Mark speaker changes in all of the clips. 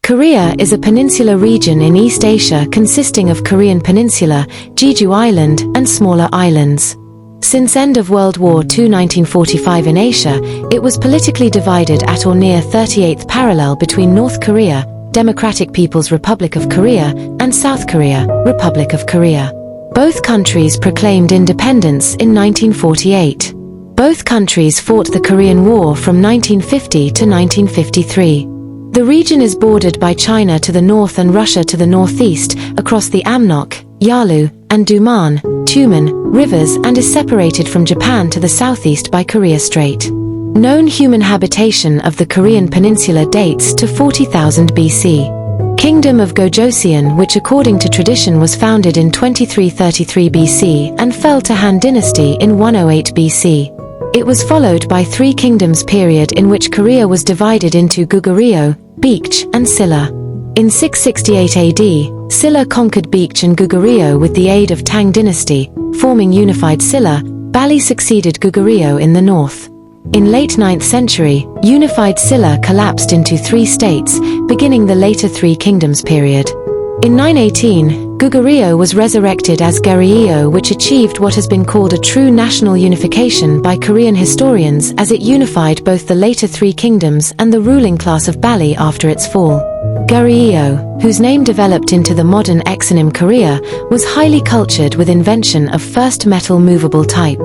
Speaker 1: Korea is a peninsula region in East Asia consisting of Korean Peninsula, Jeju Island, and smaller islands. Since end of World War II 1945 in Asia, it was politically divided at or near 38th parallel between North Korea, Democratic People's Republic of Korea, and South Korea, Republic of Korea. Both countries proclaimed independence in 1948. Both countries fought the Korean War from 1950 to 1953. The region is bordered by China to the north and Russia to the northeast, across the Amnok, Yalu, and Duman, Tumen, rivers, and is separated from Japan to the southeast by Korea Strait. Known human habitation of the Korean peninsula dates to 40,000 BC. Kingdom of Gyeongju, which according to tradition was founded in 2333 BC and fell to Han Dynasty in 108 BC. It was followed by three kingdoms period in which Korea was divided into Goguryeo, Baekje, and Silla. In 668 AD, Silla conquered Baekje and Goguryeo with the aid of Tang Dynasty, forming unified Silla. Bali succeeded Goguryeo in the north. In late 9th century, unified Silla collapsed into three states, beginning the later Three Kingdoms period. In 918, Goguryeo was resurrected as Goryeo, which achieved what has been called a true national unification by Korean historians, as it unified both the later Three Kingdoms and the ruling class of Bali after its fall. Goryeo, whose name developed into the modern exonym Korea, was highly cultured with invention of first metal movable type.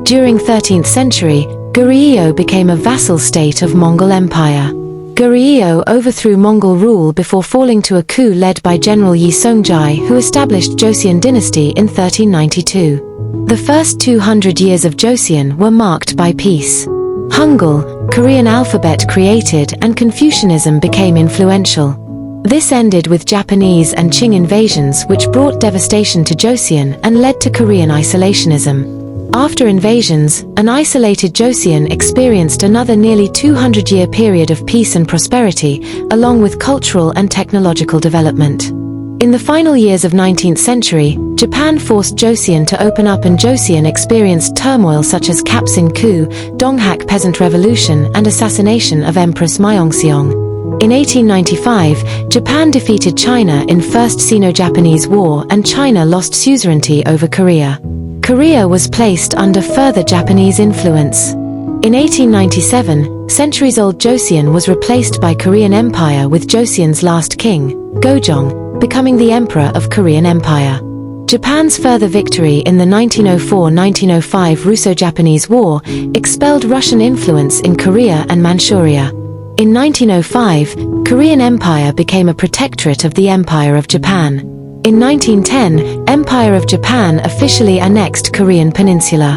Speaker 1: During 13th century, Goryeo became a vassal state of Mongol Empire. Goryeo overthrew Mongol rule before falling to a coup led by General Yi Seongjae, who established Joseon dynasty in 1392. The first 200 years of Joseon were marked by peace. Hangul, Korean alphabet created, and Confucianism became influential. This ended with Japanese and Qing invasions, which brought devastation to Joseon and led to Korean isolationism. After invasions, an isolated Joseon experienced another nearly 200-year period of peace and prosperity, along with cultural and technological development. In the final years of 19th century, Japan forced Joseon to open up, and Joseon experienced turmoil such as Kapsin coup, Donghak peasant revolution, and assassination of Empress Myeongseong. In 1895, Japan defeated China in First Sino-Japanese War, and China lost suzerainty over Korea. Korea was placed under further Japanese influence. In 1897, centuries-old Joseon was replaced by Korean Empire, with Joseon's last king, Gyeongju, becoming the Emperor of Korean Empire. Japan's further victory in the 1904-1905 Russo-Japanese War expelled Russian influence in Korea and Manchuria. In 1905, Korean Empire became a protectorate of the Empire of Japan. In 1910, Empire of Japan officially annexed Korean Peninsula.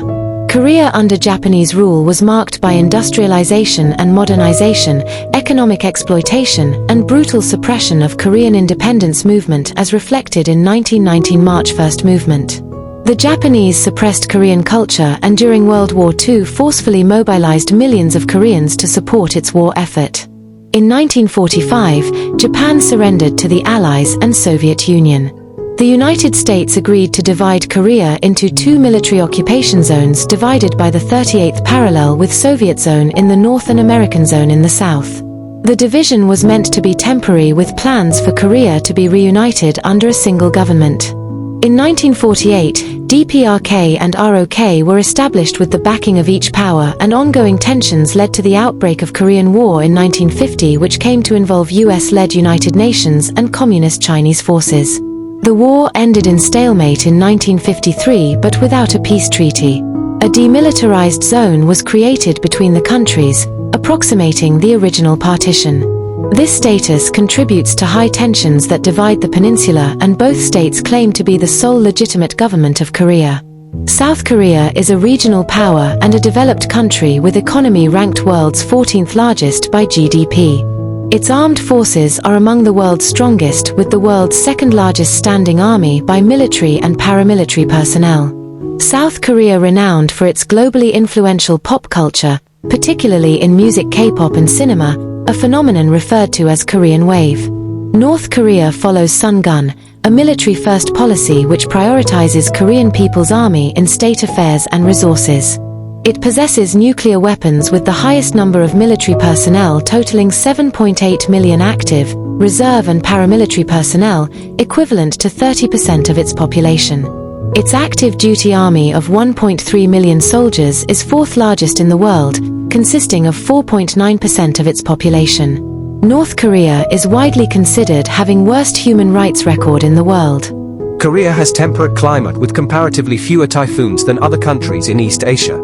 Speaker 1: Korea under Japanese rule was marked by industrialization and modernization, economic exploitation, and brutal suppression of Korean independence movement as reflected in 1919 March 1st movement. The Japanese suppressed Korean culture and during World War II forcefully mobilized millions of Koreans to support its war effort. In 1945, Japan surrendered to the Allies and Soviet Union. The United States agreed to divide Korea into two military occupation zones divided by the 38th parallel, with Soviet zone in the north and American zone in the south. The division was meant to be temporary, with plans for Korea to be reunited under a single government. In 1948, DPRK and ROK were established with the backing of each power, and ongoing tensions led to the outbreak of Korean War in 1950, which came to involve US-led United Nations and Communist Chinese forces. The war ended in stalemate in 1953, but without a peace treaty. A demilitarized zone was created between the countries, approximating the original partition. This status contributes to high tensions that divide the peninsula, and both states claim to be the sole legitimate government of Korea. South Korea is a regional power and a developed country with economy ranked world's 14th largest by GDP. Its armed forces are among the world's strongest, with the world's second largest standing army by military and paramilitary personnel. South Korea renowned for its globally influential pop culture, particularly in music, K-pop and cinema, a phenomenon referred to as Korean Wave. North Korea follows Sungun, a military-first policy which prioritizes Korean People's Army in state affairs and resources. It possesses nuclear weapons with the highest number of military personnel totaling 7.8 million active, reserve and paramilitary personnel, equivalent to 30% of its population. Its active duty army of 1.3 million soldiers is fourth largest in the world, consisting of 4.9% of its population. North Korea is widely considered having worst human rights record in the world.
Speaker 2: Korea has temperate climate with comparatively fewer typhoons than other countries in East Asia.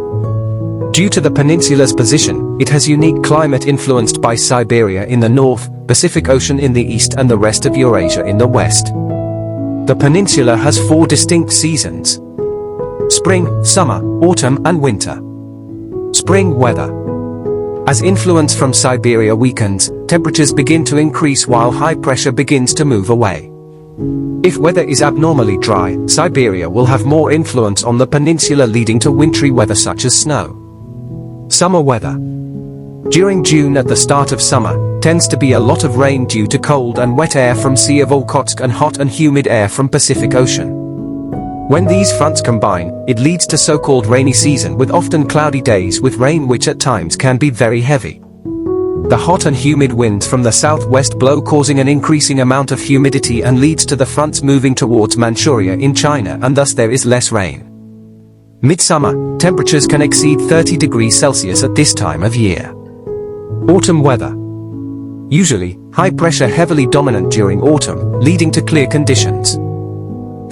Speaker 2: Due to the peninsula's position, it has unique climate influenced by Siberia in the north, Pacific Ocean in the east and the rest of Eurasia in the west. The peninsula has 4 distinct seasons: spring, summer, autumn and winter. Spring weather. As influence from Siberia weakens, temperatures begin to increase while high pressure begins to move away. If weather is abnormally dry, Siberia will have more influence on the peninsula, leading to wintry weather such as snow. Summer weather. During June at the start of summer, tends to be a lot of rain due to cold and wet air from Sea of Okhotsk and hot and humid air from Pacific Ocean. When these fronts combine, it leads to so-called rainy season with often cloudy days with rain which at times can be very heavy. The hot and humid winds from the southwest blow, causing an increasing amount of humidity and leads to the fronts moving towards Manchuria in China, and thus there is less rain. Midsummer, temperatures can exceed 30 degrees Celsius at this time of year. Autumn weather. Usually, high pressure heavily dominant during autumn, leading to clear conditions.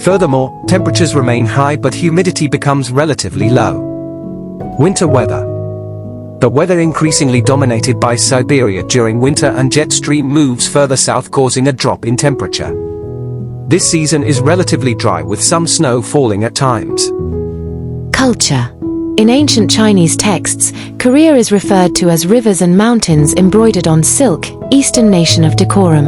Speaker 2: Furthermore, temperatures remain high but humidity becomes relatively low. Winter weather. The weather increasingly dominated by Siberia during winter, and jet stream moves further south, causing a drop in temperature. This season is relatively dry with some snow falling at times.
Speaker 1: Culture. In ancient Chinese texts, Korea is referred to as rivers and mountains embroidered on silk, Eastern nation of decorum.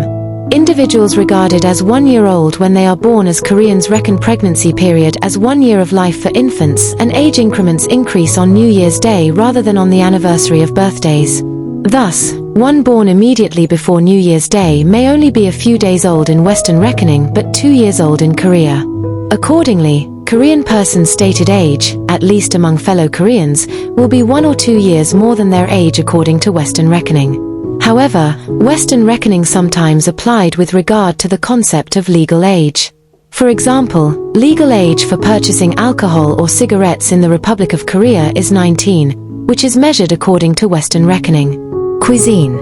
Speaker 1: Individuals regarded as 1 year old when they are born, as Koreans reckon pregnancy period as 1 year of life for infants, and age increments increase on New Year's Day rather than on the anniversary of birthdays. Thus, one born immediately before New Year's Day may only be a few days old in Western reckoning but 2 years old in Korea. Accordingly, Korean persons' stated age, at least among fellow Koreans, will be 1 or 2 years more than their age according to Western reckoning. However, Western reckoning sometimes applied with regard to the concept of legal age. For example, legal age for purchasing alcohol or cigarettes in the Republic of Korea is 19, which is measured according to Western reckoning. Cuisine.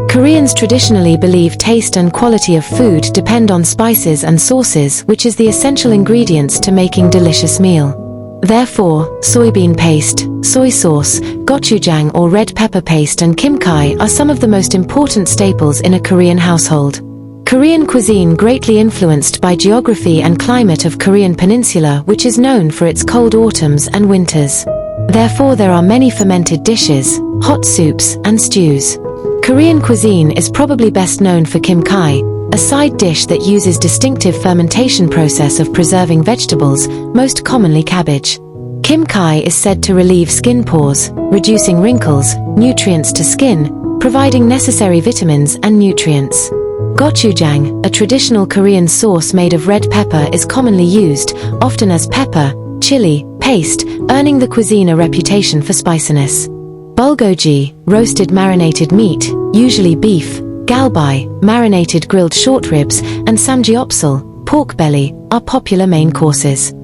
Speaker 1: Koreans traditionally believe taste and quality of food depend on spices and sauces, which is the essential ingredients to making delicious meal. Therefore, soybean paste, soy sauce, gochujang or red pepper paste and kimchi are some of the most important staples in a Korean household. Korean cuisine greatly influenced by geography and climate of Korean peninsula, which is known for its cold autumns and winters. Therefore there are many fermented dishes, hot soups and stews. Korean cuisine is probably best known for kimchi, a side dish that uses distinctive fermentation process of preserving vegetables, most commonly cabbage. Kimchi is said to relieve skin pores, reducing wrinkles, nutrients to skin, providing necessary vitamins and nutrients. Gochujang, a traditional Korean sauce made of red pepper, is commonly used, often as pepper, chili, paste, earning the cuisine a reputation for spiciness. Bulgogi, roasted marinated meat, usually beef, galbao, marinated grilled short ribs, and samgyeopsal, pork belly, are popular main courses.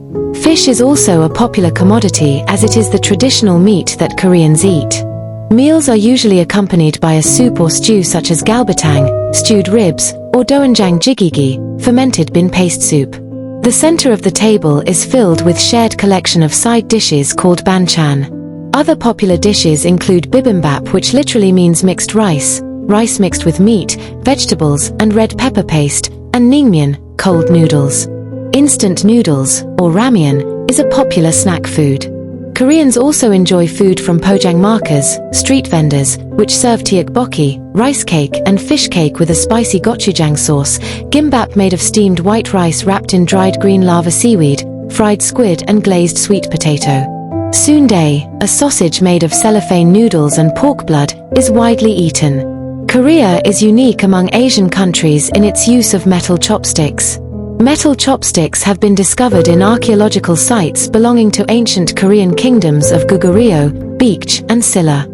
Speaker 1: Fish is also a popular commodity as it is the traditional meat that Koreans eat. Meals are usually accompanied by a soup or stew such as galbatang, stewed ribs, or doenjang jjigae, fermented bean paste soup. The center of the table is filled with shared collection of side dishes called banchan. Other popular dishes include bibimbap, which literally means mixed rice, rice mixed with meat, vegetables, and red pepper paste, and naengmyeon, cold noodles. Instant noodles, or ramyeon, is a popular snack food. Koreans also enjoy food from pojangmakers, street vendors, which serve tteokbokki, rice cake and fish cake with a spicy gochujang sauce, gimbap made of steamed white rice wrapped in dried green lava seaweed, fried squid and glazed sweet potato. Seomseongdae, a sausage made of cellophane noodles and pork blood, is widely eaten. Korea is unique among Asian countries in its use of metal chopsticks. Metal chopsticks have been discovered in archaeological sites belonging to ancient Korean kingdoms of Goguryeo, Baekje, and Silla.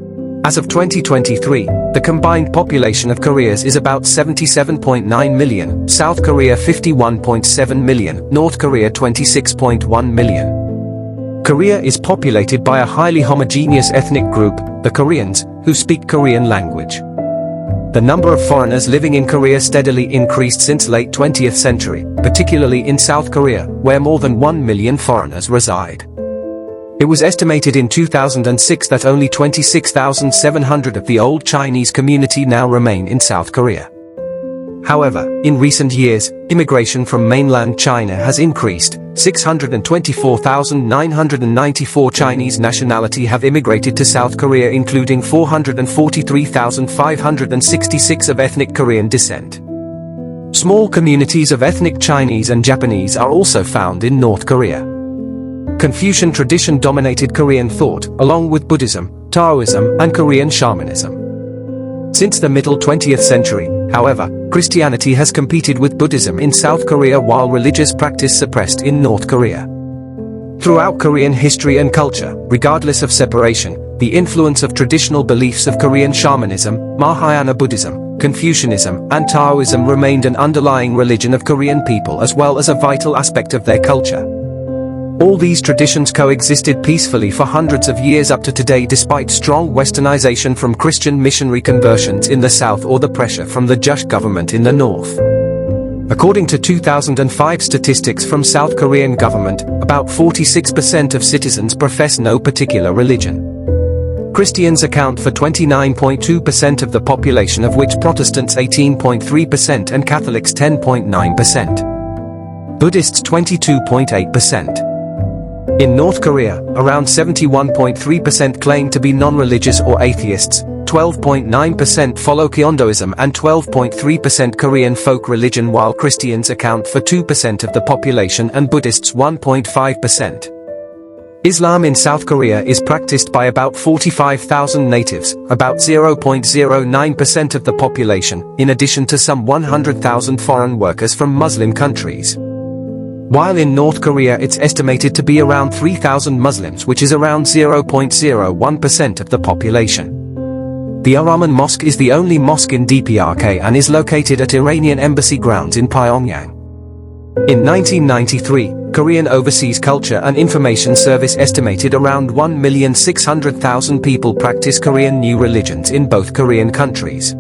Speaker 2: As of 2023, the combined population of Koreas is about 77.9 million, South Korea 51.7 million, North Korea 26.1 million. Korea is populated by a highly homogeneous ethnic group, the Koreans, who speak Korean language. The number of foreigners living in Korea steadily increased since late 20th century, particularly in South Korea, where more than 1 million foreigners reside. It was estimated in 2006 that only 26,700 of the old Chinese community now remain in South Korea. However, in recent years, immigration from mainland China has increased. 624,994 Chinese nationality have immigrated to South Korea, including 443,566 of ethnic Korean descent. Small communities of ethnic Chinese and Japanese are also found in North Korea. Confucian tradition dominated Korean thought, along with Buddhism, Taoism, and Korean shamanism. Since the middle 20th century, however, Christianity has competed with Buddhism in South Korea while religious practice suppressed in North Korea. Throughout Korean history and culture, regardless of separation, the influence of traditional beliefs of Korean shamanism, Mahayana Buddhism, Confucianism, and Taoism remained an underlying religion of Korean people as well as a vital aspect of their culture. All these traditions coexisted peacefully for hundreds of years up to today despite strong westernization from Christian missionary conversions in the south or the pressure from the Jeju government in the north. According to 2005 statistics from South Korean government, about 46% of citizens profess no particular religion. Christians account for 29.2% of the population, of which Protestants 18.3% and Catholics 10.9%. Buddhists 22.8%. In North Korea, around 71.3% claim to be non-religious or atheists, 12.9% follow Gyeongjuism and 12.3% Korean folk religion, while Christians account for 2% of the population and Buddhists 1.5%. Islam in South Korea is practiced by about 45,000 natives, about 0.09% of the population, in addition to some 100,000 foreign workers from Muslim countries. While in North Korea it's estimated to be around 3,000 Muslims, which is around 0.01% of the population. The Al-Rahman Mosque is the only mosque in DPRK and is located at Iranian Embassy grounds in Pyongyang. In 1993, Korean Overseas Culture and Information Service estimated around 1,600,000 people practice Korean new religions in both Korean countries.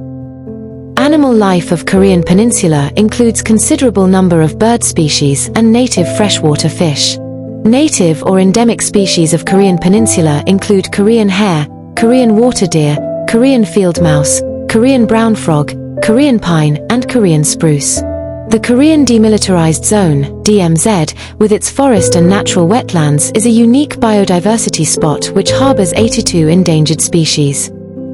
Speaker 1: Animal life of Korean Peninsula includes considerable number of bird species and native freshwater fish. Native or endemic species of Korean Peninsula include Korean hare, Korean water deer, Korean field mouse, Korean brown frog, Korean pine, and Korean spruce. The Korean Demilitarized Zone, DMZ, with its forest and natural wetlands is a unique biodiversity spot which harbors 82 endangered species.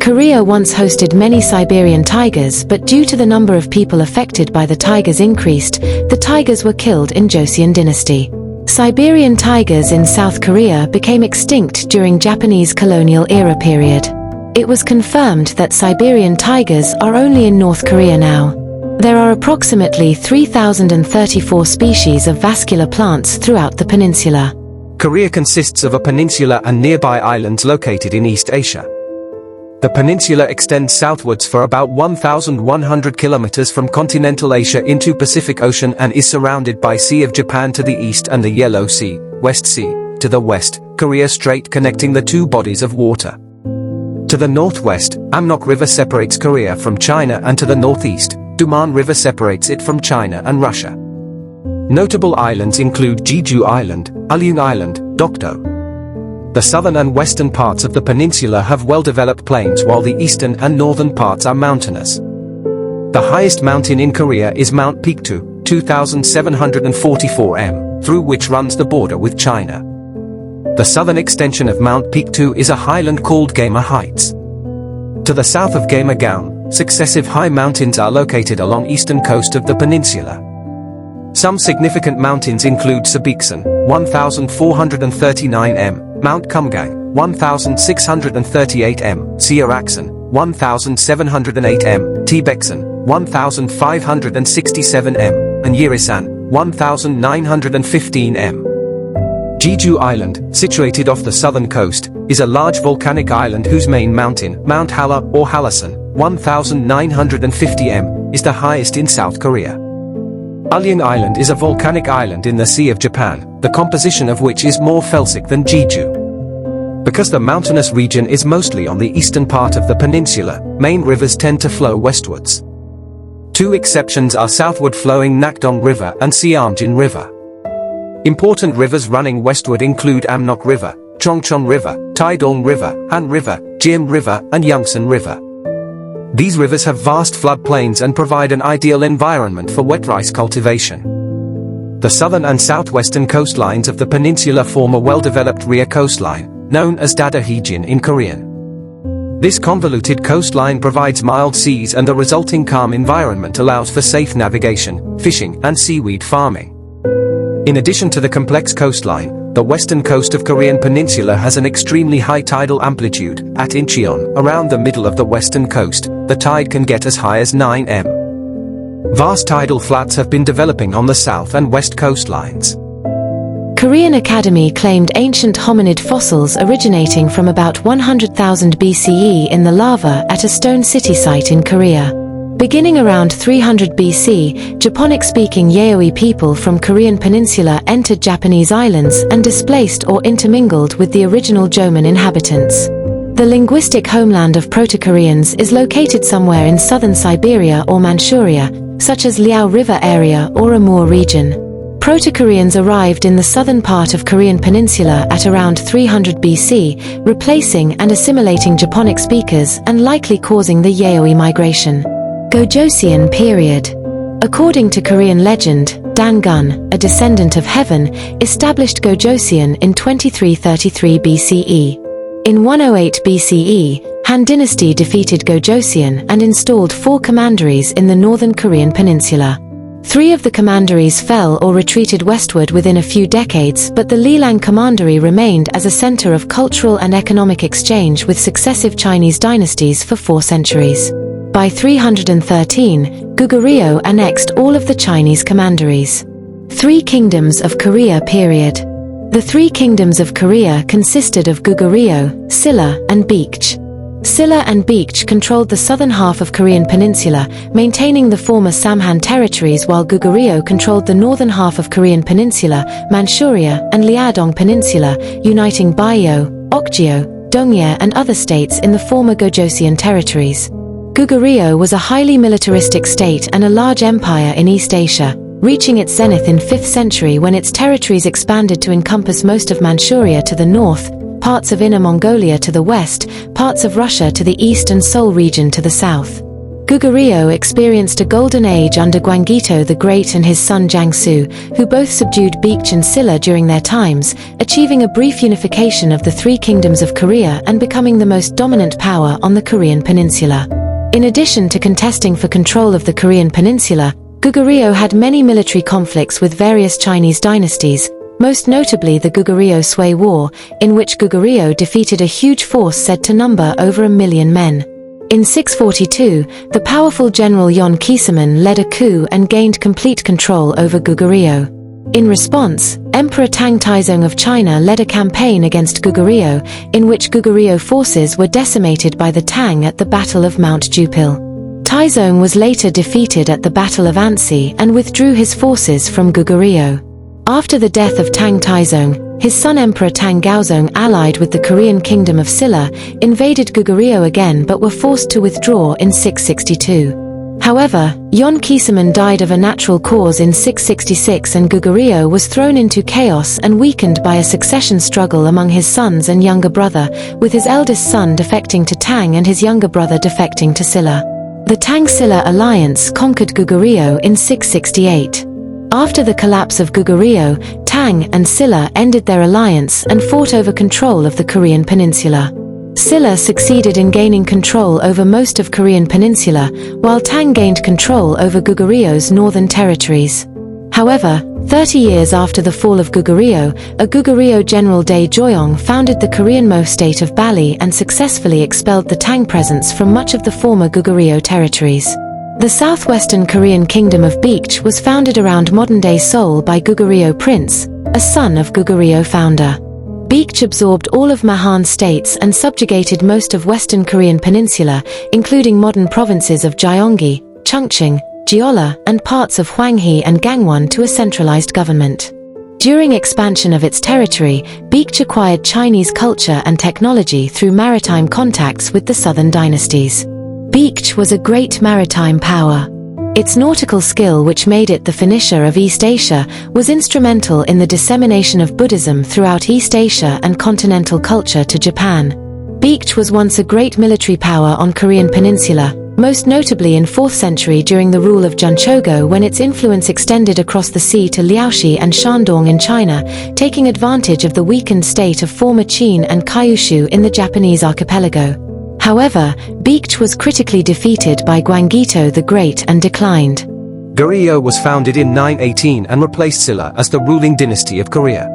Speaker 1: Korea once hosted many Siberian tigers, but due to the number of people affected by the tigers increased, the tigers were killed in Joseon dynasty. Siberian tigers in South Korea became extinct during Japanese colonial era period. It was confirmed that Siberian tigers are only in North Korea now. There are approximately 3,034 species of vascular plants throughout the peninsula.
Speaker 2: Korea consists of a peninsula and nearby islands located in East Asia. The peninsula extends southwards for about 1,100 kilometers from continental Asia into Pacific Ocean and is surrounded by Sea of Japan to the east and the Yellow Sea, West Sea, to the west, Korea Strait connecting the two bodies of water. To the northwest, Amnok River separates Korea from China, and to the northeast, Duman River separates it from China and Russia. Notable islands include Jeju Island, Alyung Island, Dokdo. The southern and western parts of the peninsula have well-developed plains, while the eastern and northern parts are mountainous. The highest mountain in Korea is Mount Pektu, 2,744 m, through which runs the border with China. The southern extension of Mount Pektu is a highland called Gama Heights. To the south of Gamcheon, successive high mountains are located along eastern coast of the peninsula. Some significant mountains include Seoraksan, 1,439 m, Mount Kumgang, 1,638 m, Seoraksan, 1,708 m, Taebeksan, 1,567 m, and Yirisan, 1,915 m. Jeju Island, situated off the southern coast, is a large volcanic island whose main mountain, Mount Halla or Hallasan, 1,950 m, is the highest in South Korea. Uljung Island is a volcanic island in the Sea of Japan, the composition of which is more felsic than Jeju. Because the mountainous region is mostly on the eastern part of the peninsula, main rivers tend to flow westwards. Two exceptions are southward flowing Nakdong River and Seamjin River. Important rivers running westward include Amnok River, Chongcheon River, Taedong River, Han River, Jim River and Yangsan River. These rivers have vast floodplains and provide an ideal environment for wet rice cultivation. The southern and southwestern coastlines of the peninsula form a well-developed rear coastline, known as Dadahijin in Korean. This convoluted coastline provides mild seas, and the resulting calm environment allows for safe navigation, fishing and seaweed farming. In addition to the complex coastline, the western coast of Korean peninsula has an extremely high tidal amplitude. At Incheon, around the middle of the western coast, the tide can get as high as 9 m. Vast tidal flats have been developing on the south and west coastlines.
Speaker 1: Korean Academy claimed ancient hominid fossils originating from about 100,000 BCE in the lava at a stone city site in Korea. Beginning around 300 BC, Japonic-speaking Yayoi people from Korean peninsula entered Japanese islands and displaced or intermingled with the original Jomon inhabitants. The linguistic homeland of Proto-Koreans is located somewhere in southern Siberia or Manchuria, such as Liao River area or Amur region. Proto-Koreans arrived in the southern part of Korean peninsula at around 300 BC, replacing and assimilating Japonic speakers and likely causing the Yayoi migration. Gojoseon period. According to Korean legend, Dangun, a descendant of heaven, established Gojoseon in 2333 BCE. In 108 BCE, Han dynasty defeated Gojoseon and installed 4 commanderies in the northern Korean peninsula. 3 of the commanderies fell or retreated westward within a few decades, but the Lilang commandery remained as a center of cultural and economic exchange with successive Chinese dynasties for 4 centuries. By 313, Goguryeo annexed all of the Chinese commanderies. 3 kingdoms of Korea period. The 3 kingdoms of Korea consisted of Goguryeo, Silla, and Baekje. Silla and Baekje controlled the southern half of Korean peninsula, maintaining the former Samhan territories, while Goguryeo controlled the northern half of Korean peninsula, Manchuria, and Liaodong peninsula, uniting Baeo, Okjeo, Dongye and other states in the former Gojoseon territories. Goguryeo was a highly militaristic state and a large empire in East Asia, reaching its zenith in 5th century when its territories expanded to encompass most of Manchuria to the north, parts of Inner Mongolia to the west, parts of Russia to the east and Seoul region to the south. Goguryeo experienced a golden age under Gwanggito the Great and his son Jangsu, who both subdued Baekje and Silla during their times, achieving a brief unification of the 3 kingdoms of Korea and becoming the most dominant power on the Korean peninsula. In addition to contesting for control of the Korean peninsula, Goguryeo had many military conflicts with various Chinese dynasties, most notably the Goguryeo-Sui War, in which Goguryeo defeated a huge force said to number over 1 million men. In 642, the powerful general Yeon Kiseman led a coup and gained complete control over Goguryeo. In response, Emperor Tang Taizong of China led a campaign against Goguryeo, in which Goguryeo forces were decimated by the Tang at the Battle of Mount Jupil. Taizong was later defeated at the Battle of Ansi and withdrew his forces from Goguryeo. After the death of Tang Taizong, his son Emperor Tang Gaozong, allied with the Korean kingdom of Silla, invaded Goguryeo again but were forced to withdraw in 662. However, Yeon Kiseman died of a natural cause in 666 and Goguryeo was thrown into chaos and weakened by a succession struggle among his sons and younger brother, with his eldest son defecting to Tang and his younger brother defecting to Silla. The Tang-Silla alliance conquered Goguryeo in 668. After the collapse of Goguryeo, Tang and Silla ended their alliance and fought over control of the Korean peninsula. Silla succeeded in gaining control over most of Korean peninsula, while Tang gained control over Goguryeo northern territories. However, 30 years after the fall of Goguryeo, a Goguryeo general Dae Joyong founded the Korean-mo state of Bali and successfully expelled the Tang presence from much of the former Goguryeo territories. The southwestern Korean kingdom of Baekje was founded around modern-day Seoul by Goguryeo Prince, a son of Goguryeo founder. Baekje absorbed all of Mahan states and subjugated most of western Korean peninsula, including modern provinces of Gyeonggi, Chungcheong, Jeolla, and parts of Hwanghae and Gangwon to a centralized government. During expansion of its territory, Baekje acquired Chinese culture and technology through maritime contacts with the southern dynasties. Baekje was a great maritime power. Its nautical skill, which made it the Phoenicia of East Asia, was instrumental in the dissemination of Buddhism throughout East Asia and continental culture to Japan. Baekje was once a great military power on Korean peninsula, most notably in 4th century during the rule of Jeonchogo, when its influence extended across the sea to Liaoxi and Shandong in China, taking advantage of the weakened state of former Qin and Kyushu in the Japanese archipelago. However, Baekje was critically defeated by Gwanggaeto the Great and declined.
Speaker 2: Goryeo was founded in 918 and replaced Silla as the ruling dynasty of Korea.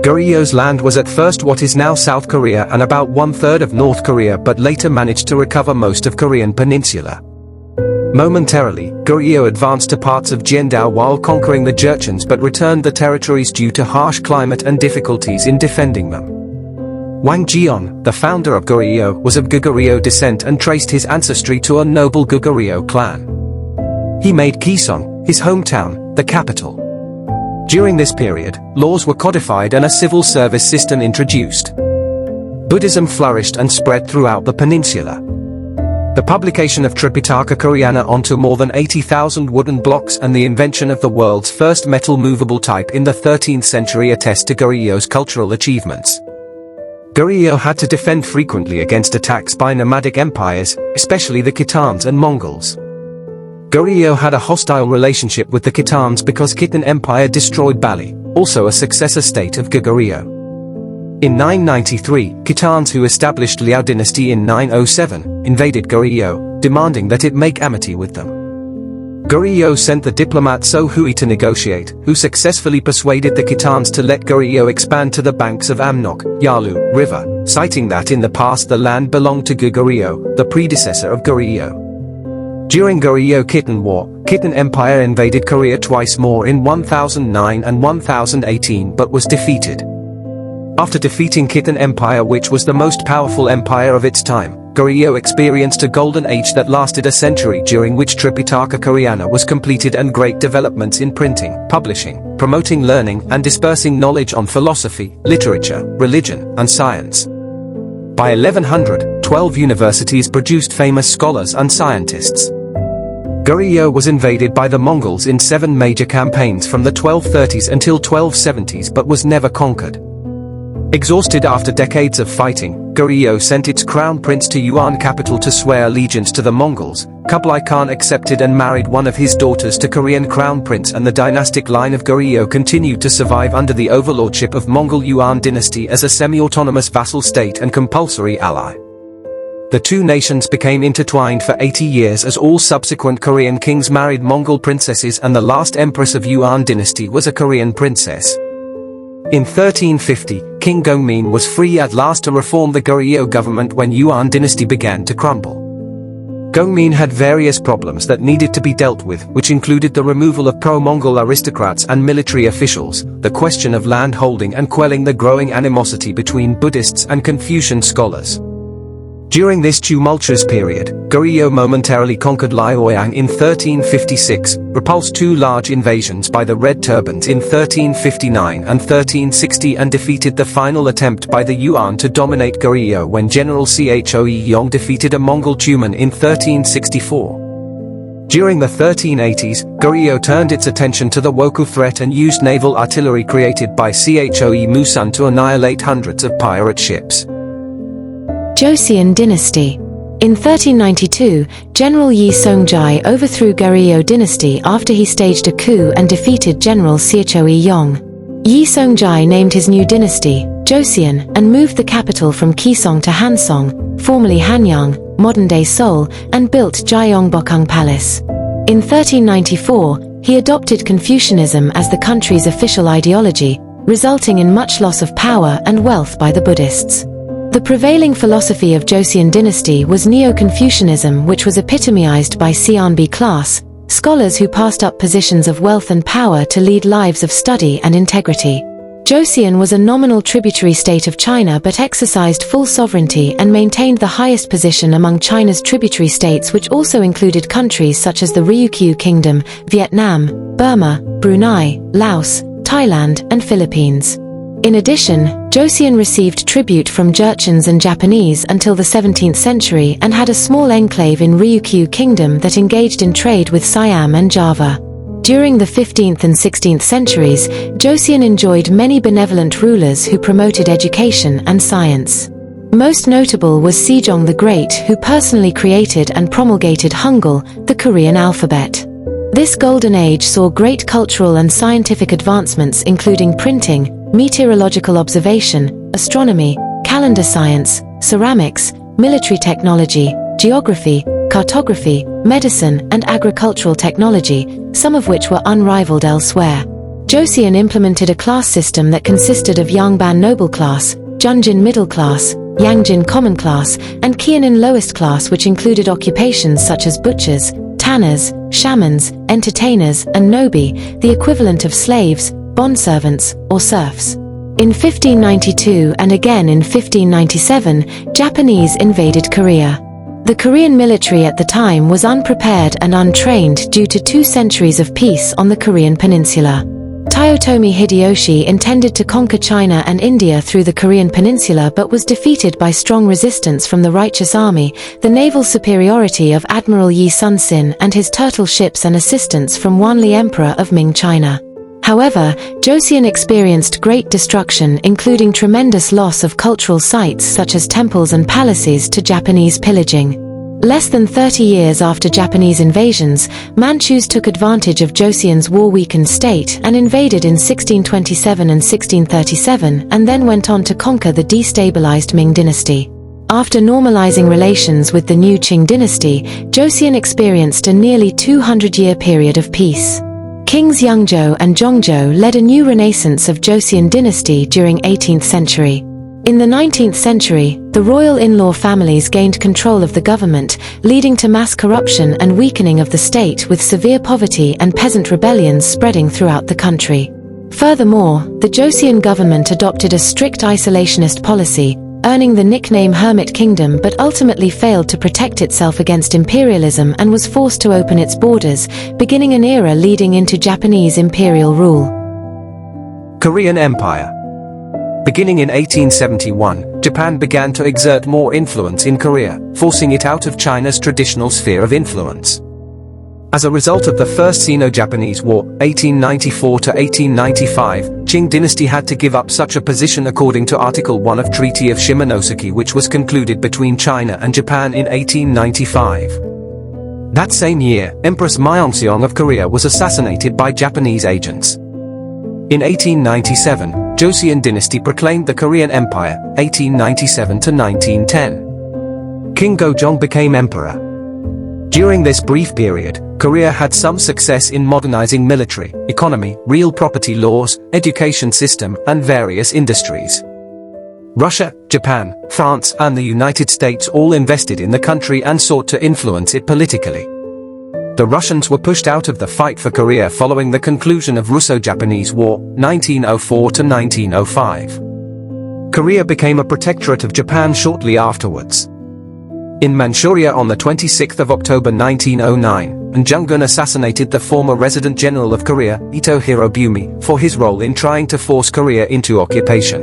Speaker 2: Goryeo's land was at first what is now South Korea and about 1/3 of North Korea, but later managed to recover most of Korean peninsula. Momentarily, Goryeo advanced to parts of Jiandao while conquering the Jurchens, but returned the territories due to harsh climate and difficulties in defending them. Wang Jian, the founder of Goryeo, was of Goguryeo descent and traced his ancestry to a noble Goguryeo clan. He made Kaesong, his hometown, the capital. During this period, laws were codified and a civil service system introduced. Buddhism flourished and spread throughout the peninsula. The publication of Tripitaka Koreana onto more than 80,000 wooden blocks and the invention of the world's first metal movable type in the 13th century attest to Goryeo's cultural achievements. Goryeo had to defend frequently against attacks by nomadic empires, especially the Khitans and Mongols. Goryeo had a hostile relationship with the Khitans because Khitan Empire destroyed Bali, also a successor state of Goguryeo. In 993, Khitans, who established Liao dynasty in 907, invaded Goryeo, demanding that it make amity with them. Goryeo sent the diplomat So Hui to negotiate, who successfully persuaded the Khitans to let Goryeo expand to the banks of Amnok, Yalu, river, citing that in the past the land belonged to Goguryeo, the predecessor of Goryeo. During Goryeo-Khitan War, Khitan Empire invaded Korea twice more in 1009 and 1018 but was defeated. After defeating Khitan Empire, which was the most powerful empire of its time, Goryeo experienced a golden age that lasted a century, during which Tripitaka Koreana was completed and great developments in printing, publishing, promoting learning and dispersing knowledge on philosophy, literature, religion, and science. By 1100, 12 universities produced famous scholars and scientists. Goryeo was invaded by the Mongols in 7 major campaigns from the 1230s until 1270s but was never conquered. Exhausted after decades of fighting, Goryeo sent its crown prince to Yuan capital to swear allegiance to the Mongols. Kublai Khan accepted and married one of his daughters to Korean crown prince, and the dynastic line of Goryeo continued to survive under the overlordship of Mongol Yuan dynasty as a semi-autonomous vassal state and compulsory ally. The two nations became intertwined for 80 years as all subsequent Korean kings married Mongol princesses, and the last empress of Yuan dynasty was a Korean princess. In 1350, King Gyeongmin was free at last to reform the Goryeo government when Yuan dynasty began to crumble. Gyeongmin had various problems that needed to be dealt with, which included the removal of pro-Mongol aristocrats and military officials, the question of land holding, and quelling the growing animosity between Buddhists and Confucian scholars. During this tumultuous period, Goryeo momentarily conquered Liaoyang in 1356, repulsed 2 large invasions by the Red Turbans in 1359 and 1360, and defeated the final attempt by the Yuan to dominate Goryeo when General Choe Yong defeated a Mongol Tumen in 1364. During the 1380s, Goryeo turned its attention to the Wokou threat and used naval artillery created by Choe Musun to annihilate hundreds of pirate ships.
Speaker 1: Joseon dynasty. In 1392, General Yi Seongdae overthrew Goryeo dynasty after he staged a coup and defeated General Choe Yong. Yi Seongdae named his new dynasty, Joseon, and moved the capital from Kaesong to Hansong, formerly Hanyang, modern-day Seoul, and built Gyeongbokgung Palace. In 1394, he adopted Confucianism as the country's official ideology, resulting in much loss of power and wealth by the Buddhists. The prevailing philosophy of Joseon dynasty was Neo-Confucianism, which was epitomized by Seonbi class, scholars who passed up positions of wealth and power to lead lives of study and integrity. Joseon was a nominal tributary state of China but exercised full sovereignty and maintained the highest position among China's tributary states, which also included countries such as the Ryukyu Kingdom, Vietnam, Burma, Brunei, Laos, Thailand, and Philippines. In addition, Joseon received tribute from Jurchens and Japanese until the 17th century and had a small enclave in Ryukyu Kingdom that engaged in trade with Siam and Java. During the 15th and 16th centuries, Joseon enjoyed many benevolent rulers who promoted education and science. Most notable was Sejong the Great, who personally created and promulgated Hangul, the Korean alphabet. This golden age saw great cultural and scientific advancements including printing, meteorological observation, astronomy, calendar science, ceramics, military technology, geography, cartography, medicine, and agricultural technology, some of which were unrivaled elsewhere. Joseon implemented a class system that consisted of Yangban noble class, Junjin middle class, Yangjin common class, and Qianin lowest class, which included occupations such as butchers, tanners, shamans, entertainers, and nobi, the equivalent of slaves, bondservants, or serfs. In 1592 and again in 1597, Japanese invaded Korea. The Korean military at the time was unprepared and untrained due to 2 centuries of peace on the Korean peninsula. Toyotomi Hideyoshi intended to conquer China and India through the Korean peninsula but was defeated by strong resistance from the Righteous Army, the naval superiority of Admiral Yi Sun-sin and his turtle ships, and assistance from Wanli Emperor of Ming China. However, Joseon experienced great destruction, including tremendous loss of cultural sites such as temples and palaces to Japanese pillaging. Less than 30 years after Japanese invasions, Manchus took advantage of Joseon's war-weakened state and invaded in 1627 and 1637, and then went on to conquer the destabilized Ming dynasty. After normalizing relations with the new Qing dynasty, Joseon experienced a nearly 200-year period of peace. Kings Yeongjo and Gyeongju led a new renaissance of Joseon dynasty during 18th century. In the 19th century, the royal in-law families gained control of the government, leading to mass corruption and weakening of the state, with severe poverty and peasant rebellions spreading throughout the country. Furthermore, the Joseon government adopted a strict isolationist policy, earning the nickname Hermit Kingdom, but ultimately failed to protect itself against imperialism and was forced to open its borders, beginning an era leading into Japanese imperial rule.
Speaker 2: Korean Empire. Beginning in 1871, Japan began to exert more influence in Korea, forcing it out of China's traditional sphere of influence. As a result of the First Sino-Japanese War, 1894 to 1895, Qing dynasty had to give up such a position according to Article 1 of Treaty of Shimonoseki, which was concluded between China and Japan in 1895. That same year, Empress Myeongseong of Korea was assassinated by Japanese agents. In 1897, Joseon dynasty proclaimed the Korean Empire, 1897 to 1910. King Gyeongju became emperor. During this brief period, Korea had some success in modernizing military, economy, real property laws, education system, and various industries. Russia, Japan, France, and the United States all invested in the country and sought to influence it politically. The Russians were pushed out of the fight for Korea following the conclusion of Russo-Japanese War, 1904 to 1905. Korea became a protectorate of Japan shortly afterwards. In Manchuria on the 26th of October 1909, An Jung-gun assassinated the former resident general of Korea, Ito Hirobumi, for his role in trying to force Korea into occupation.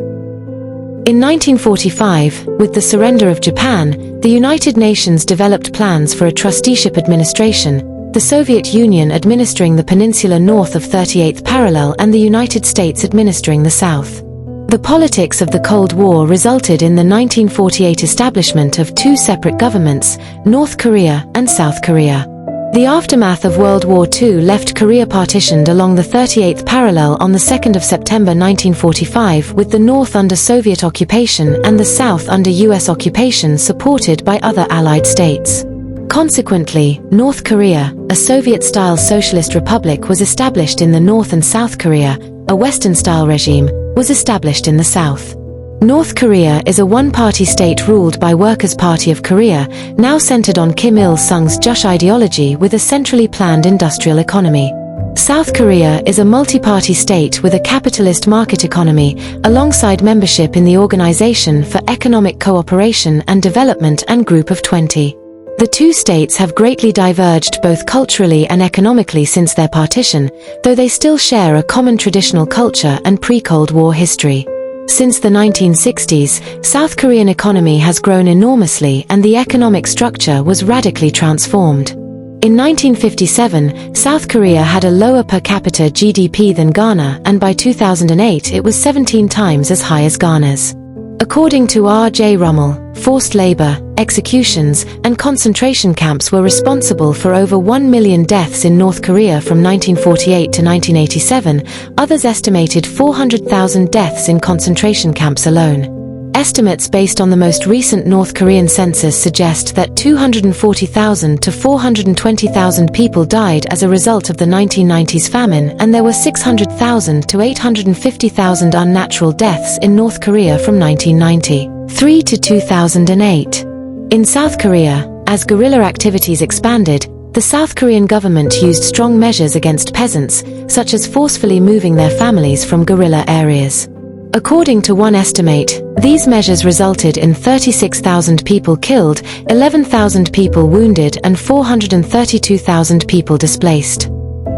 Speaker 1: In 1945, with the surrender of Japan, the United Nations developed plans for a trusteeship administration, the Soviet Union administering the peninsula north of 38th parallel and the United States administering the south. The politics of the Cold War resulted in the 1948 establishment of 2 separate governments, North Korea and South Korea. The aftermath of World War II left Korea partitioned along the 38th parallel on the 2nd of September 1945, with the North under Soviet occupation and the South under US occupation, supported by other Allied states. Consequently, North Korea, a Soviet-style socialist republic, was established in the north, and South Korea, a Western-style regime, was established in the south. North Korea is a one-party state ruled by Workers' Party of Korea, now centered on Kim Il-sung's Juche ideology with a centrally planned industrial economy. South Korea is a multi-party state with a capitalist market economy, alongside membership in the Organization for Economic Cooperation and Development and Group of 20. The two states have greatly diverged both culturally and economically since their partition, though they still share a common traditional culture and pre-Cold War history. Since the 1960s, South Korean economy has grown enormously and the economic structure was radically transformed. In 1957, South Korea had a lower per capita GDP than Ghana, and by 2008 it was 17 times as high as Ghana's. According to R.J. Rummel, forced labor, executions, and concentration camps were responsible for over 1 million deaths in North Korea from 1948 to 1987, others estimated 400,000 deaths in concentration camps alone. Estimates based on the most recent North Korean census suggest that 240,000 to 420,000 people died as a result of the 1990s famine, and there were 600,000 to 850,000 unnatural deaths in North Korea from 1993 to 2008. In South Korea, as guerrilla activities expanded, the South Korean government used strong measures against peasants, such as forcefully moving their families from guerrilla areas. According to one estimate, these measures resulted in 36,000 people killed, 11,000 people wounded, and 432,000 people displaced.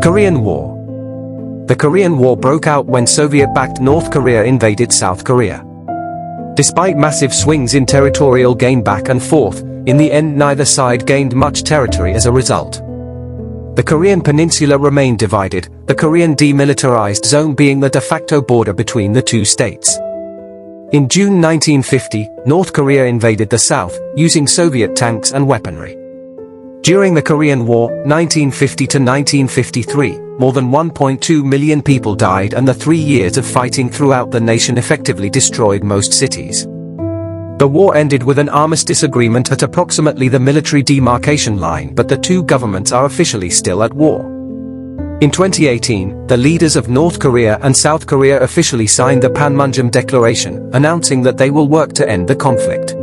Speaker 2: Korean War. The Korean War broke out when Soviet-backed North Korea invaded South Korea. Despite massive swings in territorial gain back and forth, in the end neither side gained much territory as a result. The Korean peninsula remained divided, the Korean demilitarized zone being the de facto border between the two states. In June 1950, North Korea invaded the south, using Soviet tanks and weaponry. During the Korean War, 1950 to 1953, more than 1.2 million people died, and the 3 years of fighting throughout the nation effectively destroyed most cities. The war ended with an armistice agreement at approximately the military demarcation line, but the two governments are officially still at war. In 2018, the leaders of North Korea and South Korea officially signed the Panmunjom Declaration, announcing that they will work to end the conflict.